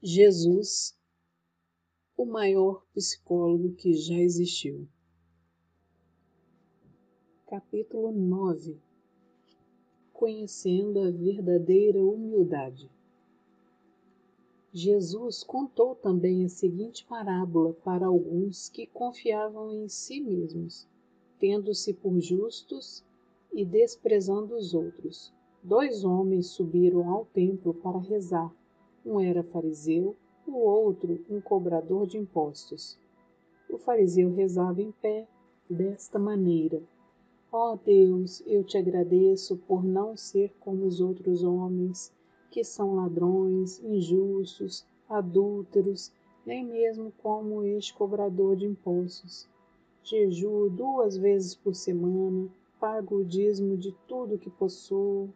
Jesus, o maior psicólogo que já existiu. Capítulo 9. Conhecendo a verdadeira humildade. Jesus contou também a seguinte parábola para alguns que confiavam em si mesmos, tendo-se por justos e desprezando os outros. 2 homens subiram ao templo para rezar. Um era fariseu, o outro um cobrador de impostos. O fariseu rezava em pé, desta maneira: Ó Deus, eu te agradeço por não ser como os outros homens, que são ladrões, injustos, adúlteros, nem mesmo como este cobrador de impostos. Jejuo 2 vezes por semana, pago o dízimo de tudo que possuo.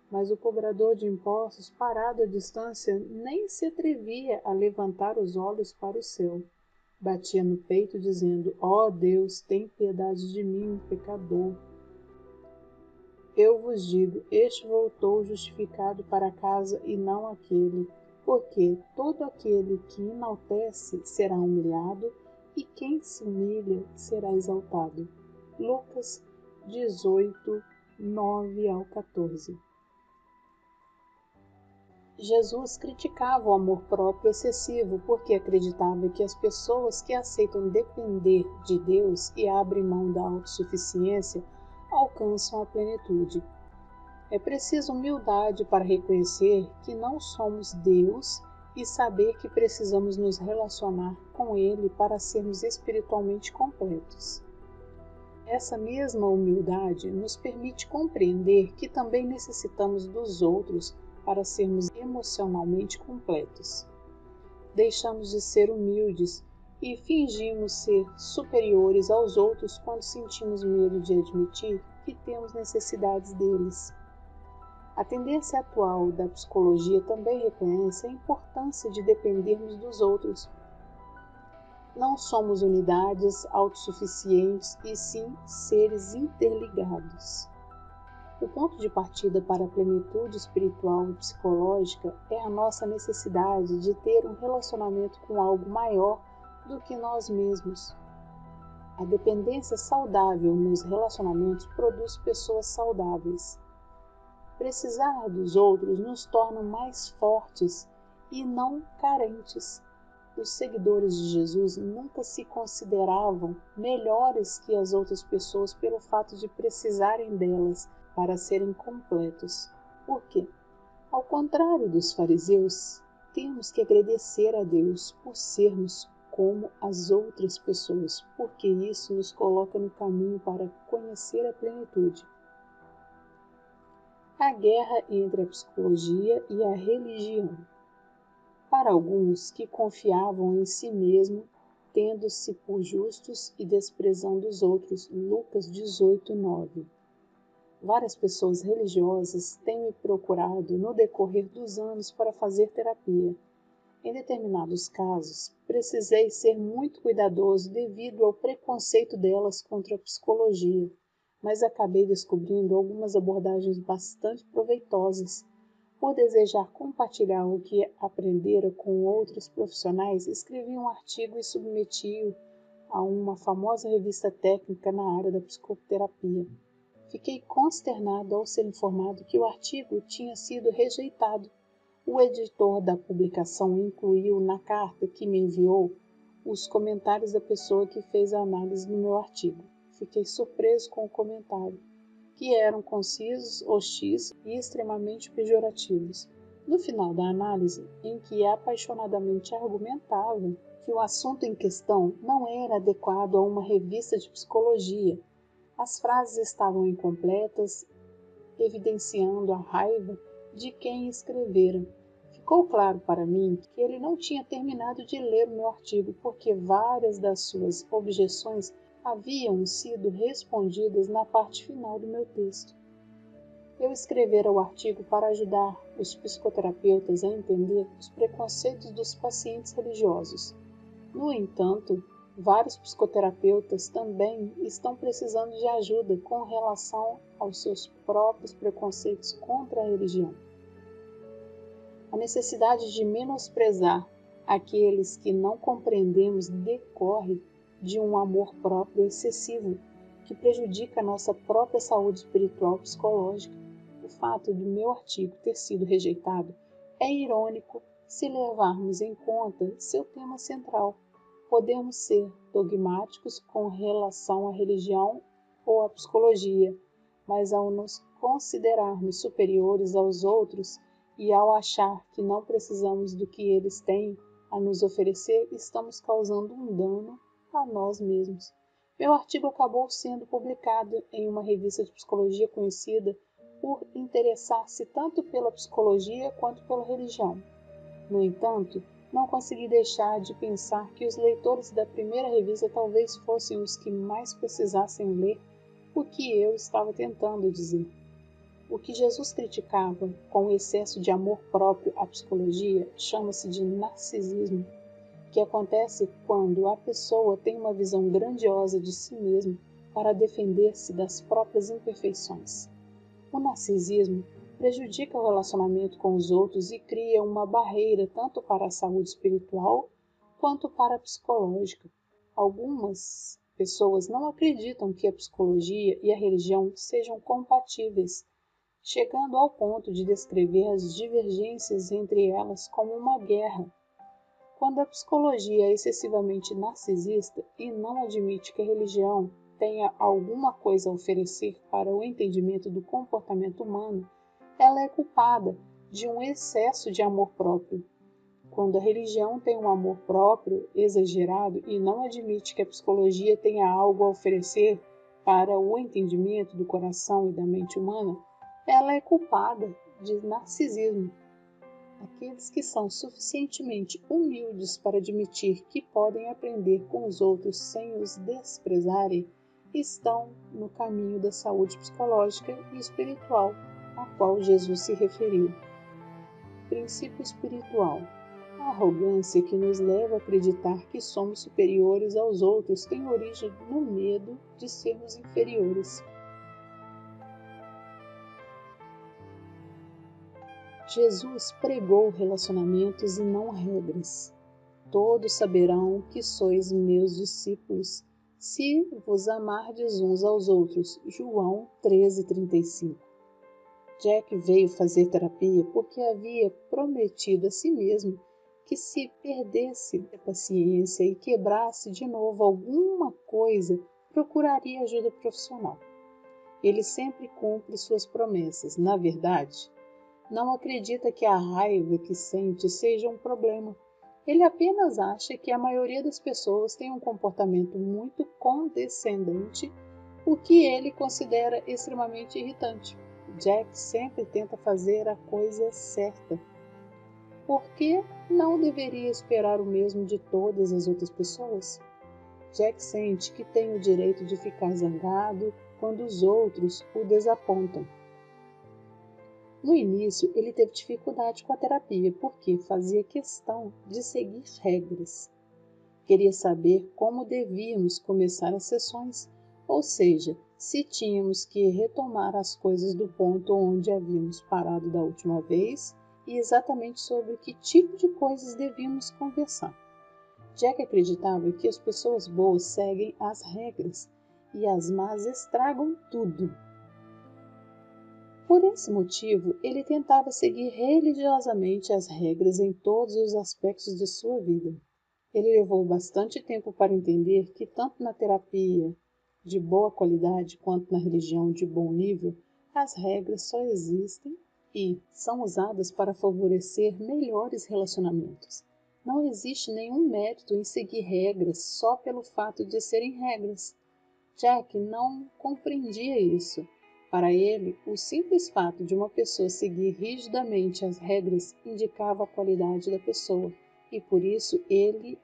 Mas o cobrador de impostos, parado à distância, nem se atrevia a levantar os olhos para o céu. Batia no peito, dizendo: Ó Deus, tem piedade de mim, pecador. Eu vos digo, este voltou justificado para casa e não aquele, porque todo aquele que enaltece será humilhado, e quem se humilha será exaltado. Lucas 18, 9 ao 14. Jesus criticava o amor próprio excessivo porque acreditava que as pessoas que aceitam depender de Deus e abrem mão da autossuficiência alcançam a plenitude. É preciso humildade para reconhecer que não somos Deus e saber que precisamos nos relacionar com Ele para sermos espiritualmente completos. Essa mesma humildade nos permite compreender que também necessitamos dos outros para sermos emocionalmente completos. Deixamos de ser humildes e fingimos ser superiores aos outros quando sentimos medo de admitir que temos necessidades deles. A tendência atual da psicologia também reconhece a importância de dependermos dos outros. Não somos unidades autossuficientes e sim seres interligados. O ponto de partida para a plenitude espiritual e psicológica é a nossa necessidade de ter um relacionamento com algo maior do que nós mesmos. A dependência saudável nos relacionamentos produz pessoas saudáveis. Precisar dos outros nos torna mais fortes e não carentes. Os seguidores de Jesus nunca se consideravam melhores que as outras pessoas pelo fato de precisarem delas para serem completos. Por quê? Ao contrário dos fariseus, temos que agradecer a Deus por sermos como as outras pessoas, porque isso nos coloca no caminho para conhecer a plenitude. A guerra entre a psicologia e a religião. Para alguns que confiavam em si mesmo, tendo-se por justos e desprezando os outros, Lucas 18, 9. Várias pessoas religiosas têm me procurado no decorrer dos anos para fazer terapia. Em determinados casos, precisei ser muito cuidadoso devido ao preconceito delas contra a psicologia, mas acabei descobrindo algumas abordagens bastante proveitosas. Por desejar compartilhar o que aprendera com outros profissionais, escrevi um artigo e submeti-o a uma famosa revista técnica na área da psicoterapia. Fiquei consternado ao ser informado que o artigo tinha sido rejeitado. O editor da publicação incluiu na carta que me enviou os comentários da pessoa que fez a análise do meu artigo. Fiquei surpreso com o comentário, que eram concisos, hostis e extremamente pejorativos. No final da análise, em que apaixonadamente argumentava que o assunto em questão não era adequado a uma revista de psicologia, as frases estavam incompletas, evidenciando a raiva de quem escrevera. Ficou claro para mim que ele não tinha terminado de ler o meu artigo, porque várias das suas objeções haviam sido respondidas na parte final do meu texto. Eu escrevera o artigo para ajudar os psicoterapeutas a entender os preconceitos dos pacientes religiosos. No entanto, vários psicoterapeutas também estão precisando de ajuda com relação aos seus próprios preconceitos contra a religião. A necessidade de menosprezar aqueles que não compreendemos decorre de um amor próprio excessivo, que prejudica a nossa própria saúde espiritual e psicológica. O fato do meu artigo ter sido rejeitado é irônico se levarmos em conta seu tema central. Podemos ser dogmáticos com relação à religião ou à psicologia, mas ao nos considerarmos superiores aos outros e ao achar que não precisamos do que eles têm a nos oferecer, estamos causando um dano a nós mesmos. Meu artigo acabou sendo publicado em uma revista de psicologia conhecida por interessar-se tanto pela psicologia quanto pela religião. No entanto, não consegui deixar de pensar que os leitores da primeira revista talvez fossem os que mais precisassem ler o que eu estava tentando dizer. O que Jesus criticava com o excesso de amor próprio à psicologia chama-se de narcisismo, que acontece quando a pessoa tem uma visão grandiosa de si mesma para defender-se das próprias imperfeições. O narcisismo prejudica o relacionamento com os outros e cria uma barreira tanto para a saúde espiritual quanto para a psicológica. Algumas pessoas não acreditam que a psicologia e a religião sejam compatíveis, chegando ao ponto de descrever as divergências entre elas como uma guerra. Quando a psicologia é excessivamente narcisista e não admite que a religião tenha alguma coisa a oferecer para o entendimento do comportamento humano, ela é culpada de um excesso de amor próprio. Quando a religião tem um amor próprio exagerado e não admite que a psicologia tenha algo a oferecer para o entendimento do coração e da mente humana, ela é culpada de narcisismo. Aqueles que são suficientemente humildes para admitir que podem aprender com os outros sem os desprezarem, estão no caminho da saúde psicológica e espiritual, a qual Jesus se referiu. Princípio espiritual. A arrogância que nos leva a acreditar que somos superiores aos outros tem origem no medo de sermos inferiores. Jesus pregou relacionamentos e não regras. Todos saberão que sois meus discípulos, se vos amardes uns aos outros. João 13:35. Jack veio fazer terapia porque havia prometido a si mesmo que se perdesse a paciência e quebrasse de novo alguma coisa, procuraria ajuda profissional. Ele sempre cumpre suas promessas. Na verdade, não acredita que a raiva que sente seja um problema. Ele apenas acha que a maioria das pessoas tem um comportamento muito condescendente, o que ele considera extremamente irritante. Jack sempre tenta fazer a coisa certa. Por que não deveria esperar o mesmo de todas as outras pessoas? Jack sente que tem o direito de ficar zangado quando os outros o desapontam. No início, ele teve dificuldade com a terapia porque fazia questão de seguir regras. Queria saber como devíamos começar as sessões, ou seja, se tínhamos que retomar as coisas do ponto onde havíamos parado da última vez e exatamente sobre que tipo de coisas devíamos conversar. Jack acreditava que as pessoas boas seguem as regras e as más estragam tudo. Por esse motivo, ele tentava seguir religiosamente as regras em todos os aspectos de sua vida. Ele levou bastante tempo para entender que tanto na terapia de boa qualidade quanto na religião de bom nível, as regras só existem e são usadas para favorecer melhores relacionamentos. Não existe nenhum mérito em seguir regras só pelo fato de serem regras. Jack não compreendia isso. Para ele, o simples fato de uma pessoa seguir rigidamente as regras indicava a qualidade da pessoa, e por isso ele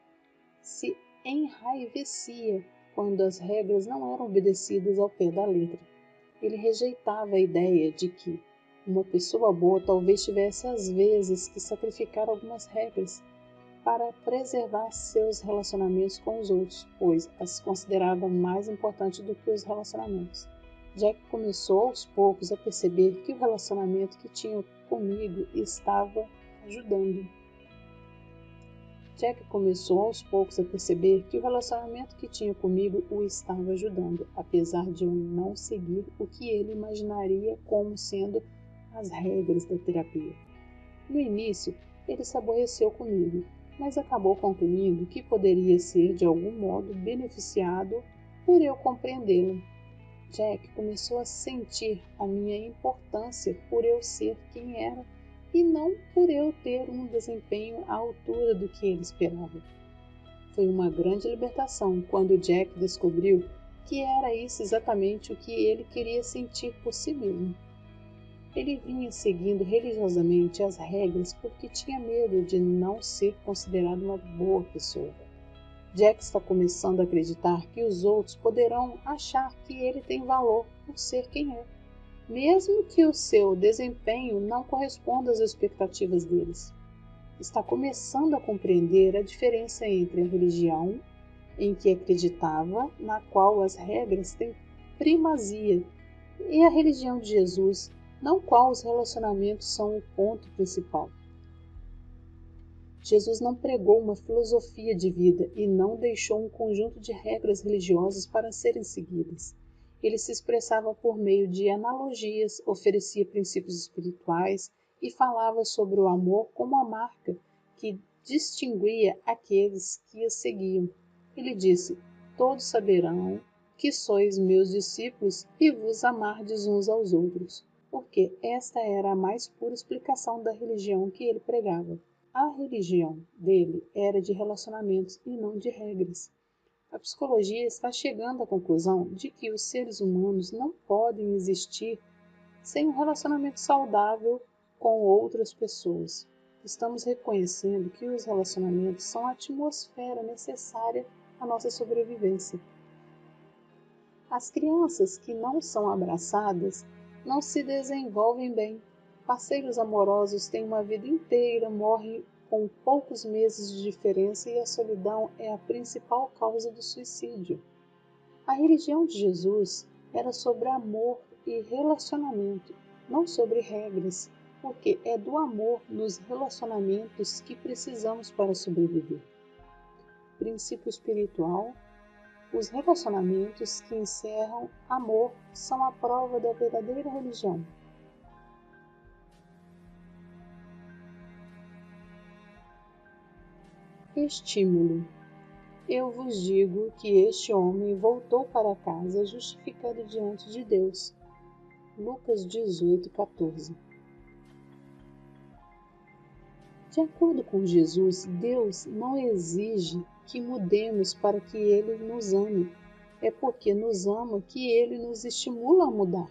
se enraivecia quando as regras não eram obedecidas ao pé da letra. Ele rejeitava a ideia de que uma pessoa boa talvez tivesse às vezes que sacrificar algumas regras para preservar seus relacionamentos com os outros, pois as considerava mais importantes do que os relacionamentos. Jack começou aos poucos a perceber que o relacionamento que tinha comigo estava ajudando. Jack começou aos poucos a perceber que o relacionamento que tinha comigo o estava ajudando, apesar de eu não seguir o que ele imaginaria como sendo as regras da terapia. No início, ele se aborreceu comigo, mas acabou concluindo que poderia ser de algum modo beneficiado por eu compreendê-lo. Jack começou a sentir a minha importância por eu ser quem era e não por eu ter um desempenho à altura do que ele esperava. Foi uma grande libertação quando Jack descobriu que era isso exatamente o que ele queria sentir por si mesmo. Ele vinha seguindo religiosamente as regras porque tinha medo de não ser considerado uma boa pessoa. Jack está começando a acreditar que os outros poderão achar que ele tem valor por ser quem é, mesmo que o seu desempenho não corresponda às expectativas deles. Está começando a compreender a diferença entre a religião, em que acreditava, na qual as regras têm primazia, e a religião de Jesus, na qual os relacionamentos são o ponto principal. Jesus não pregou uma filosofia de vida e não deixou um conjunto de regras religiosas para serem seguidas. Ele se expressava por meio de analogias, oferecia princípios espirituais e falava sobre o amor como a marca que distinguia aqueles que o seguiam. Ele disse: "Todos saberão que sois meus discípulos e vos amardes uns aos outros", porque esta era a mais pura explicação da religião que ele pregava. A religião dele era de relacionamentos e não de regras. A psicologia está chegando à conclusão de que os seres humanos não podem existir sem um relacionamento saudável com outras pessoas. Estamos reconhecendo que os relacionamentos são a atmosfera necessária à nossa sobrevivência. As crianças que não são abraçadas não se desenvolvem bem. Parceiros amorosos têm uma vida inteira, morrem com poucos meses de diferença e a solidão é a principal causa do suicídio. A religião de Jesus era sobre amor e relacionamento, não sobre regras, porque é do amor nos relacionamentos que precisamos para sobreviver. Princípio espiritual: os relacionamentos que encerram amor são a prova da verdadeira religião. Estímulo: eu vos digo que este homem voltou para casa justificado diante de Deus. Lucas 18:14. De acordo com Jesus, Deus não exige que mudemos para que Ele nos ame. É porque nos ama que Ele nos estimula a mudar.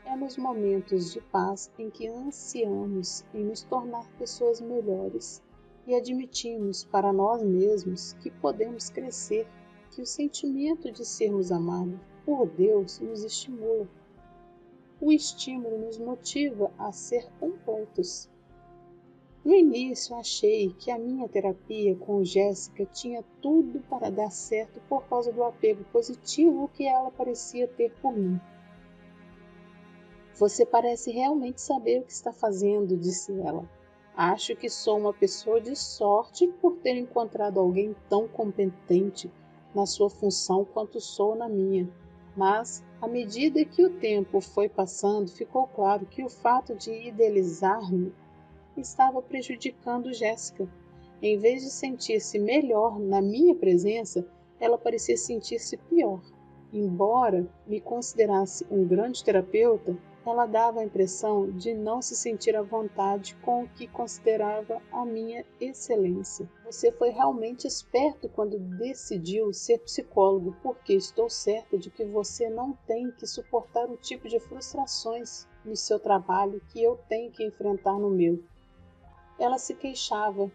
É nos momentos de paz em que ansiamos em nos tornar pessoas melhores e admitimos para nós mesmos que podemos crescer, que o sentimento de sermos amados por Deus nos estimula. O estímulo nos motiva a ser completos. No início achei que a minha terapia com Jéssica tinha tudo para dar certo por causa do apego positivo que ela parecia ter por mim. Você parece realmente saber o que está fazendo, disse ela. Acho que sou uma pessoa de sorte por ter encontrado alguém tão competente na sua função quanto sou na minha. Mas, à medida que o tempo foi passando, ficou claro que o fato de idealizar-me estava prejudicando Jéssica. Em vez de sentir-se melhor na minha presença, ela parecia sentir-se pior. Embora me considerasse um grande terapeuta, ela dava a impressão de não se sentir à vontade com o que considerava a minha excelência. Você foi realmente esperto quando decidiu ser psicólogo, porque estou certa de que você não tem que suportar o tipo de frustrações no seu trabalho que eu tenho que enfrentar no meu. Ela se queixava.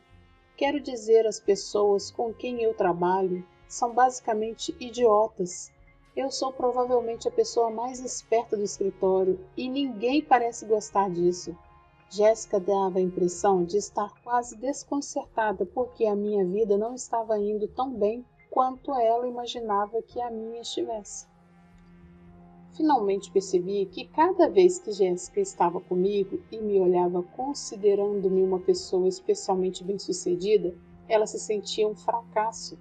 Quero dizer, as pessoas com quem eu trabalho são basicamente idiotas. Eu sou provavelmente a pessoa mais esperta do escritório e ninguém parece gostar disso. Jéssica dava a impressão de estar quase desconcertada porque a minha vida não estava indo tão bem quanto ela imaginava que a minha estivesse. Finalmente percebi que cada vez que Jéssica estava comigo e me olhava considerando-me uma pessoa especialmente bem-sucedida, ela se sentia um fracasso.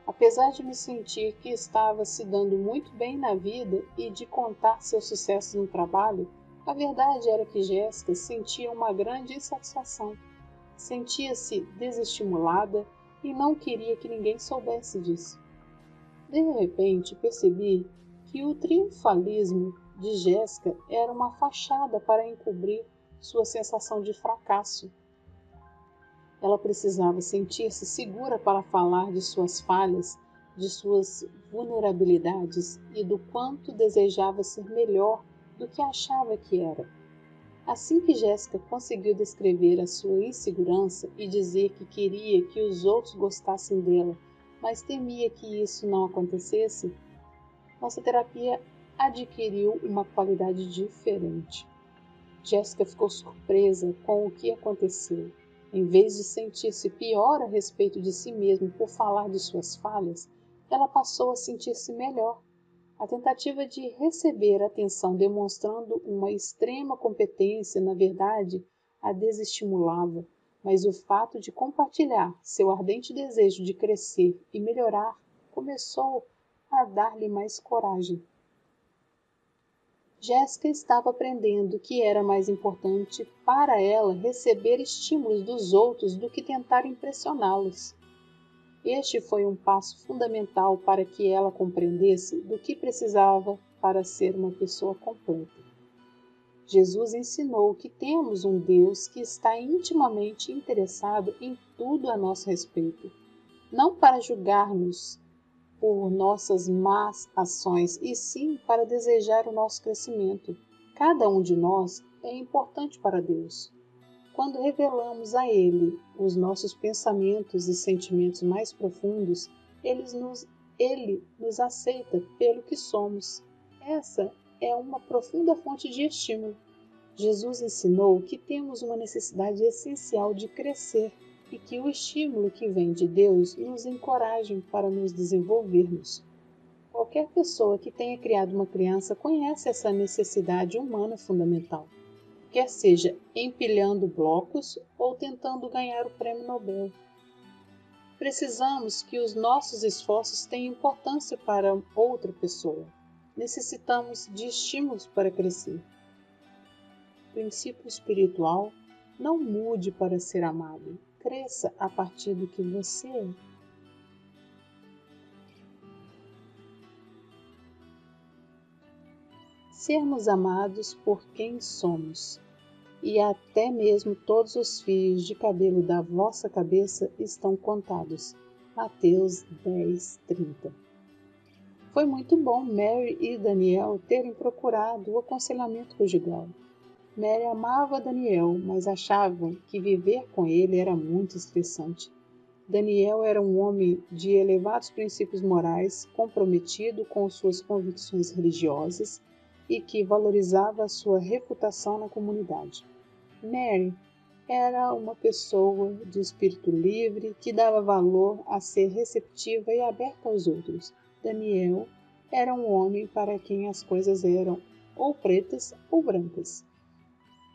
Apesar de me sentir que estava se dando muito bem na vida e de contar seus sucessos no trabalho, a verdade era que Jéssica sentia uma grande insatisfação. Sentia-se desestimulada e não queria que ninguém soubesse disso. De repente, percebi que o triunfalismo de Jéssica era uma fachada para encobrir sua sensação de fracasso. Ela precisava sentir-se segura para falar de suas falhas, de suas vulnerabilidades e do quanto desejava ser melhor do que achava que era. Assim que Jéssica conseguiu descrever a sua insegurança e dizer que queria que os outros gostassem dela, mas temia que isso não acontecesse, nossa terapia adquiriu uma qualidade diferente. Jéssica ficou surpresa com o que aconteceu. Em vez de sentir-se pior a respeito de si mesma por falar de suas falhas, ela passou a sentir-se melhor. A tentativa de receber atenção demonstrando uma extrema competência, na verdade, a desestimulava, mas o fato de compartilhar seu ardente desejo de crescer e melhorar começou a dar-lhe mais coragem. Jéssica estava aprendendo que era mais importante para ela receber estímulos dos outros do que tentar impressioná-los. Este foi um passo fundamental para que ela compreendesse do que precisava para ser uma pessoa completa. Jesus ensinou que temos um Deus que está intimamente interessado em tudo a nosso respeito, não para julgar-nos por nossas más ações, e sim para desejar o nosso crescimento. Cada um de nós é importante para Deus. Quando revelamos a Ele os nossos pensamentos e sentimentos mais profundos, Ele nos aceita pelo que somos. Essa é uma profunda fonte de estímulo. Jesus ensinou que temos uma necessidade essencial de crescer e que o estímulo que vem de Deus nos encoraja para nos desenvolvermos. Qualquer pessoa que tenha criado uma criança conhece essa necessidade humana fundamental, quer seja empilhando blocos ou tentando ganhar o prêmio Nobel. Precisamos que os nossos esforços tenham importância para outra pessoa. Necessitamos de estímulos para crescer. Princípio espiritual: não mude para ser amado. Cresça a partir do que você é. Sermos amados por quem somos. E até mesmo todos os fios de cabelo da vossa cabeça estão contados. Mateus 10:30. Foi muito bom Mary e Daniel terem procurado o aconselhamento conjugal. Mary amava Daniel, mas achava que viver com ele era muito estressante. Daniel era um homem de elevados princípios morais, comprometido com suas convicções religiosas e que valorizava a sua reputação na comunidade. Mary era uma pessoa de espírito livre que dava valor a ser receptiva e aberta aos outros. Daniel era um homem para quem as coisas eram ou pretas ou brancas.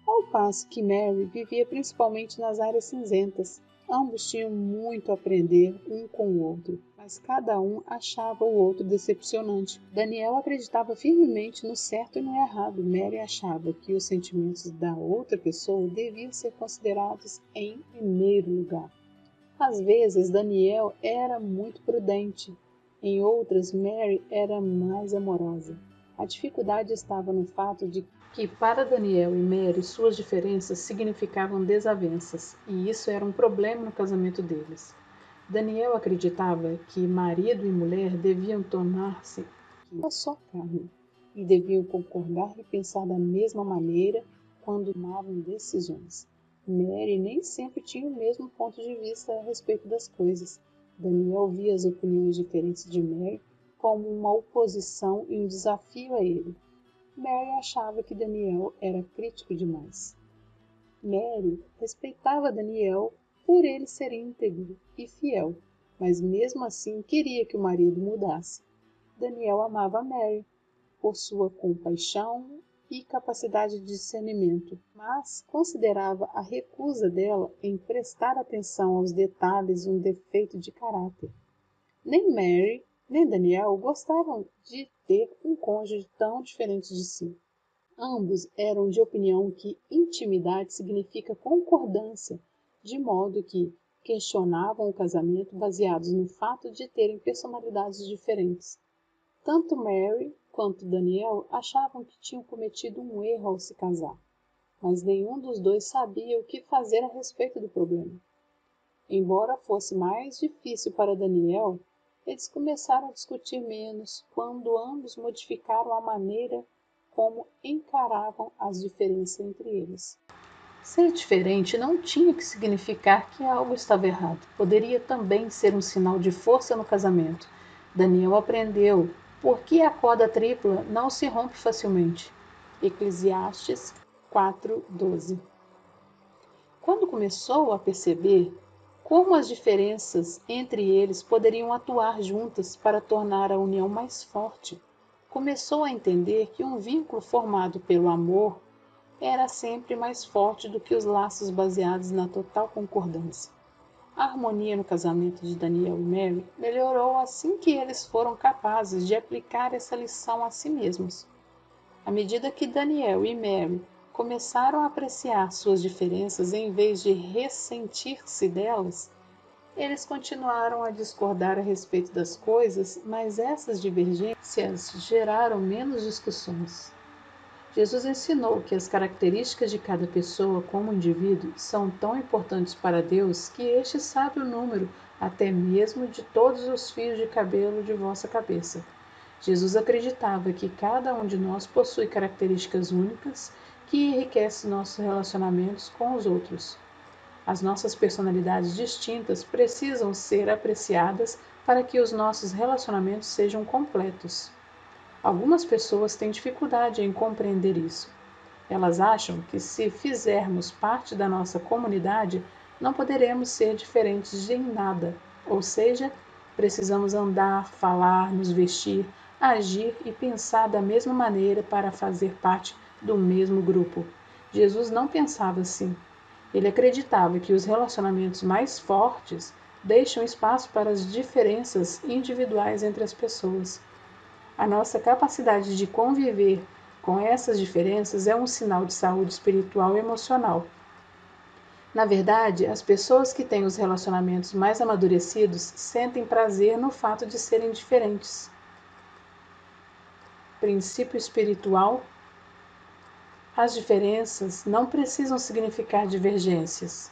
Ao passo que Mary vivia principalmente nas áreas cinzentas, ambos tinham muito a aprender um com o outro, mas cada um achava o outro decepcionante. Daniel acreditava firmemente no certo e no errado. Mary achava que os sentimentos da outra pessoa deviam ser considerados em primeiro lugar. Às vezes, Daniel era muito prudente, em outras, Mary era mais amorosa. A dificuldade estava no fato de que para Daniel e Mary suas diferenças significavam desavenças, e isso era um problema no casamento deles. Daniel acreditava que marido e mulher deviam tornar-se uma só carne, e deviam concordar e pensar da mesma maneira quando tomavam decisões. Mary nem sempre tinha o mesmo ponto de vista a respeito das coisas. Daniel via as opiniões diferentes de Mary como uma oposição e um desafio a ele. Mary achava que Daniel era crítico demais. Mary respeitava Daniel por ele ser íntegro e fiel, mas mesmo assim queria que o marido mudasse. Daniel amava Mary. por sua compaixão e capacidade de discernimento, mas considerava a recusa dela em prestar atenção aos detalhes um defeito de caráter. Nem Mary, nem Daniel gostavam de ter um cônjuge tão diferente de si. Ambos eram de opinião que intimidade significa concordância, de modo que questionavam o casamento baseados no fato de terem personalidades diferentes. Tanto Mary quanto Daniel achavam que tinham cometido um erro ao se casar, mas nenhum dos dois sabia o que fazer a respeito do problema. Embora fosse mais difícil para Daniel, eles começaram a discutir menos quando ambos modificaram a maneira como encaravam as diferenças entre eles. Ser diferente não tinha que significar que algo estava errado. Poderia também ser um sinal de força no casamento. Daniel aprendeu por que a corda tripla não se rompe facilmente. Eclesiastes 4:12. Quando começou a perceber como as diferenças entre eles poderiam atuar juntas para tornar a união mais forte, começou a entender que um vínculo formado pelo amor era sempre mais forte do que os laços baseados na total concordância. A harmonia no casamento de Daniel e Mary melhorou assim que eles foram capazes de aplicar essa lição a si mesmos. À medida que Daniel e Mary começaram a apreciar suas diferenças em vez de ressentir-se delas, eles continuaram a discordar a respeito das coisas, mas essas divergências geraram menos discussões. Jesus ensinou que as características de cada pessoa como indivíduo são tão importantes para Deus que este sabe o número até mesmo de todos os fios de cabelo de vossa cabeça. Jesus acreditava que cada um de nós possui características únicas que enriquecem nossos relacionamentos com os outros. As nossas personalidades distintas precisam ser apreciadas para que os nossos relacionamentos sejam completos. Algumas pessoas têm dificuldade em compreender isso. Elas acham que se fizermos parte da nossa comunidade, não poderemos ser diferentes em nada, ou seja, precisamos andar, falar, nos vestir, agir e pensar da mesma maneira para fazer parte do mesmo grupo. Jesus não pensava assim. Ele acreditava que os relacionamentos mais fortes deixam espaço para as diferenças individuais entre as pessoas. A nossa capacidade de conviver com essas diferenças é um sinal de saúde espiritual e emocional. Na verdade, as pessoas que têm os relacionamentos mais amadurecidos sentem prazer no fato de serem diferentes. Princípio espiritual: as diferenças não precisam significar divergências.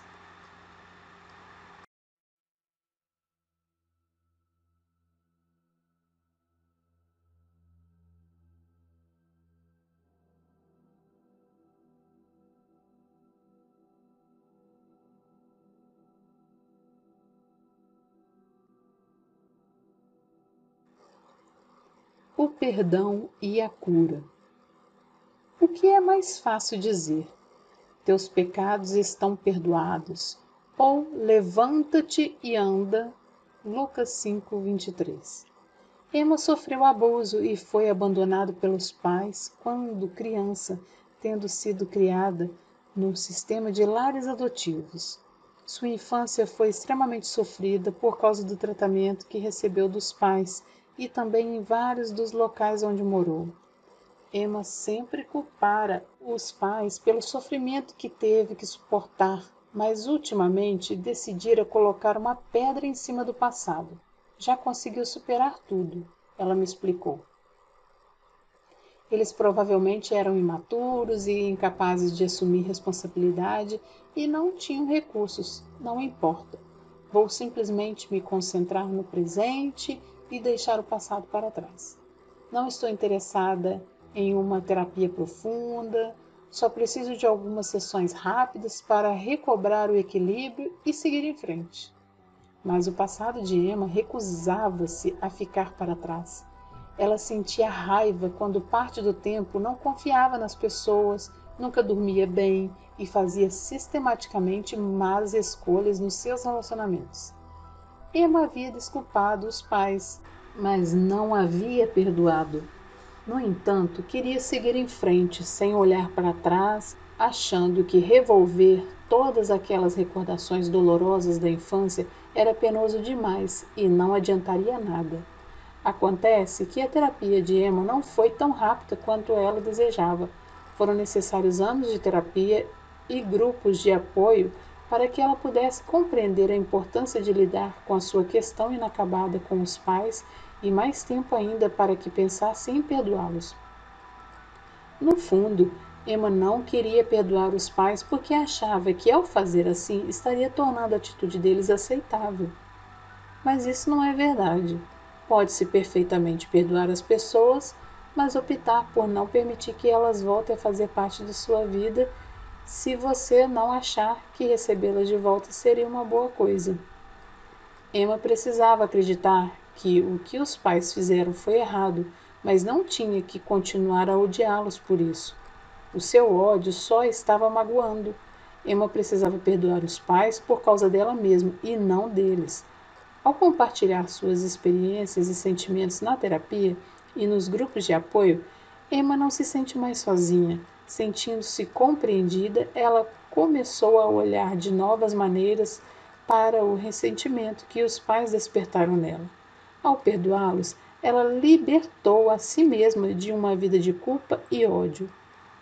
O perdão e a cura. O que é mais fácil dizer? Teus pecados estão perdoados. Ou levanta-te e anda. Lucas 5:23. Emma sofreu abuso e foi abandonada pelos pais quando criança, tendo sido criada no sistema de lares adotivos. Sua infância foi extremamente sofrida por causa do tratamento que recebeu dos pais e também em vários dos locais onde morou. Emma sempre culpara os pais pelo sofrimento que teve que suportar, mas ultimamente decidira colocar uma pedra em cima do passado. Já conseguiu superar tudo, ela me explicou. Eles provavelmente eram imaturos e incapazes de assumir responsabilidade e não tinham recursos, não importa. Vou simplesmente me concentrar no presente e deixar o passado para trás. Não estou interessada em uma terapia profunda, só preciso de algumas sessões rápidas para recobrar o equilíbrio e seguir em frente. Mas o passado de Emma recusava-se a ficar para trás. Ela sentia raiva quando parte do tempo não confiava nas pessoas, nunca dormia bem e fazia sistematicamente más escolhas nos seus relacionamentos. Emma havia desculpado os pais, mas não havia perdoado. No entanto, queria seguir em frente, sem olhar para trás, achando que revolver todas aquelas recordações dolorosas da infância era penoso demais e não adiantaria nada. Acontece que a terapia de Emma não foi tão rápida quanto ela desejava. Foram necessários anos de terapia e grupos de apoio para que ela pudesse compreender a importância de lidar com a sua questão inacabada com os pais e mais tempo ainda para que pensasse em perdoá-los. No fundo, Emma não queria perdoar os pais porque achava que, ao fazer assim, estaria tornando a atitude deles aceitável. Mas isso não é verdade. Pode-se perfeitamente perdoar as pessoas, mas optar por não permitir que elas voltem a fazer parte de sua vida se você não achar que recebê-las de volta seria uma boa coisa. Emma precisava acreditar que o que os pais fizeram foi errado, mas não tinha que continuar a odiá-los por isso. O seu ódio só estava magoando. Emma precisava perdoar os pais por causa dela mesma e não deles. Ao compartilhar suas experiências e sentimentos na terapia e nos grupos de apoio, Emma não se sente mais sozinha. Sentindo-se compreendida, ela começou a olhar de novas maneiras para o ressentimento que os pais despertaram nela. Ao perdoá-los, ela libertou a si mesma de uma vida de culpa e ódio.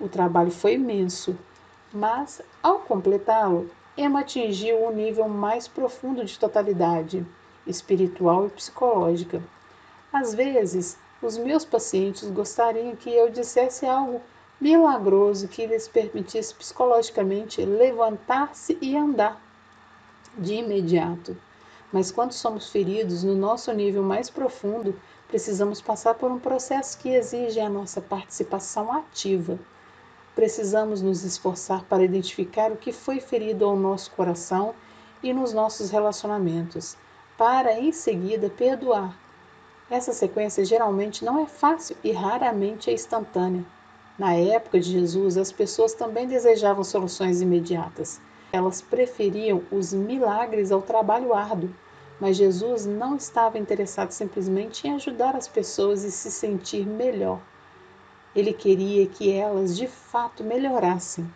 O trabalho foi imenso, mas, ao completá-lo, Emma atingiu um nível mais profundo de totalidade espiritual e psicológica. Às vezes, os meus pacientes gostariam que eu dissesse algo milagroso que lhes permitisse psicologicamente levantar-se e andar de imediato. Mas quando somos feridos no nosso nível mais profundo, precisamos passar por um processo que exige a nossa participação ativa. Precisamos nos esforçar para identificar o que foi ferido ao nosso coração e nos nossos relacionamentos, para em seguida perdoar. Essa sequência geralmente não é fácil e raramente é instantânea. Na época de Jesus, as pessoas também desejavam soluções imediatas. Elas preferiam os milagres ao trabalho árduo, mas Jesus não estava interessado simplesmente em ajudar as pessoas a se sentir melhor. Ele queria que elas de fato melhorassem.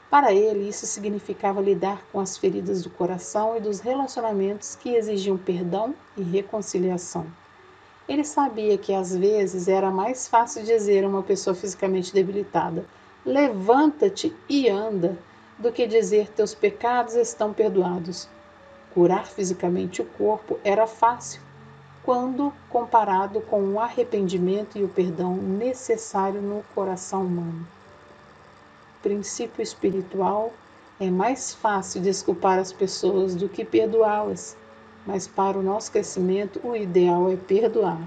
Para ele, isso significava lidar com as feridas do coração e dos relacionamentos que exigiam perdão e reconciliação. Ele sabia que às vezes era mais fácil dizer a uma pessoa fisicamente debilitada: levanta-te e anda, do que dizer teus pecados estão perdoados. Curar fisicamente o corpo era fácil, quando comparado com o arrependimento e o perdão necessário no coração humano. Princípio espiritual: é mais fácil desculpar as pessoas do que perdoá-las, mas para o nosso crescimento o ideal é perdoar.